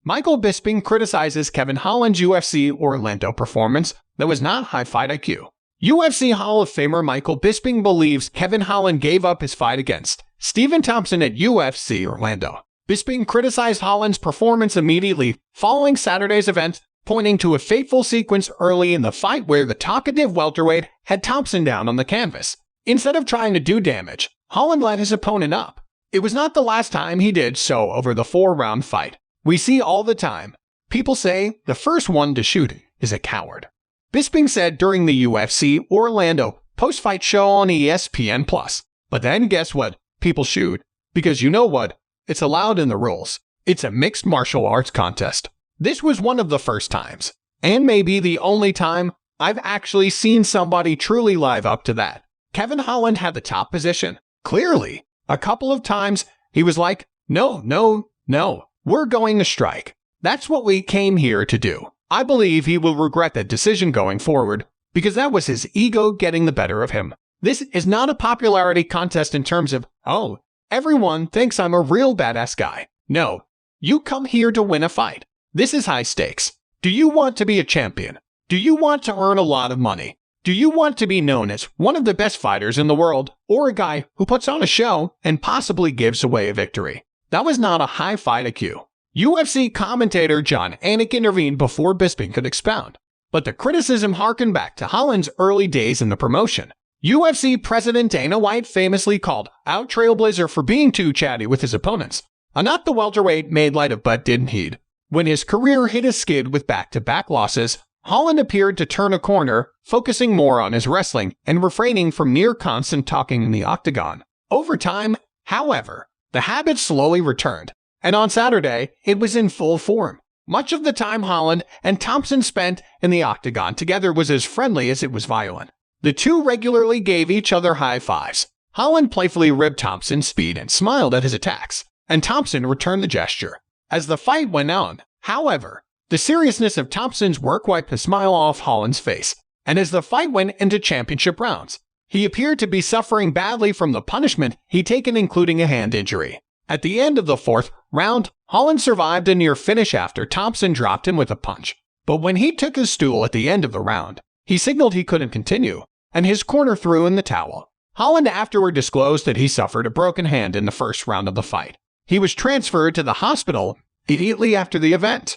Michael Bisping criticizes Kevin Holland's UFC Orlando performance that was not high fight IQ. UFC Hall of Famer Michael Bisping believes Kevin Holland gave up his fight against Stephen Thompson at UFC Orlando. Bisping criticized Holland's performance immediately following Saturday's event, pointing to a fateful sequence early in the fight where the talkative welterweight had Thompson down on the canvas. Instead of trying to do damage, Holland let his opponent up. It was not the last time he did so over the 4-round fight. We see all the time. People say the first one to shoot is a coward. Bisping said during the UFC Orlando post-fight show on ESPN+. But then guess what? People shoot. Because you know what? It's allowed in the rules. It's a mixed martial arts contest. This was one of the first times, and maybe the only time, I've actually seen somebody truly live up to that. Kevin Holland had the top position. Clearly, a couple of times, he was like, no, we're going to strike. That's what we came here to do. I believe he will regret that decision going forward, because that was his ego getting the better of him. This is not a popularity contest in terms of, oh, everyone thinks I'm a real badass guy. No, you come here to win a fight. This is high stakes. Do you want to be a champion? Do you want to earn a lot of money? Do you want to be known as one of the best fighters in the world, or a guy who puts on a show and possibly gives away a victory? That was not a high fight IQ. UFC commentator John Anik intervened before Bisping could expound, but the criticism harkened back to Holland's early days in the promotion. UFC President Dana White famously called out Trailblazer for being too chatty with his opponents. Not the welterweight made light of but didn't heed. When his career hit a skid with back-to-back losses, Holland appeared to turn a corner, focusing more on his wrestling and refraining from near-constant talking in the octagon. Over time, however, the habit slowly returned, and on Saturday, it was in full form. Much of the time Holland and Thompson spent in the octagon together was as friendly as it was violent. The two regularly gave each other high fives. Holland playfully ribbed Thompson's speed and smiled at his attacks, and Thompson returned the gesture. As the fight went on, however, the seriousness of Thompson's work wiped the smile off Holland's face, and as the fight went into championship rounds, he appeared to be suffering badly from the punishment he'd taken, including a hand injury. At the end of the 4th round, Holland survived a near finish after Thompson dropped him with a punch. But when he took his stool at the end of the round, he signaled he couldn't continue, and his corner threw in the towel. Holland afterward disclosed that he suffered a broken hand in the first round of the fight. He was transferred to the hospital immediately after the event.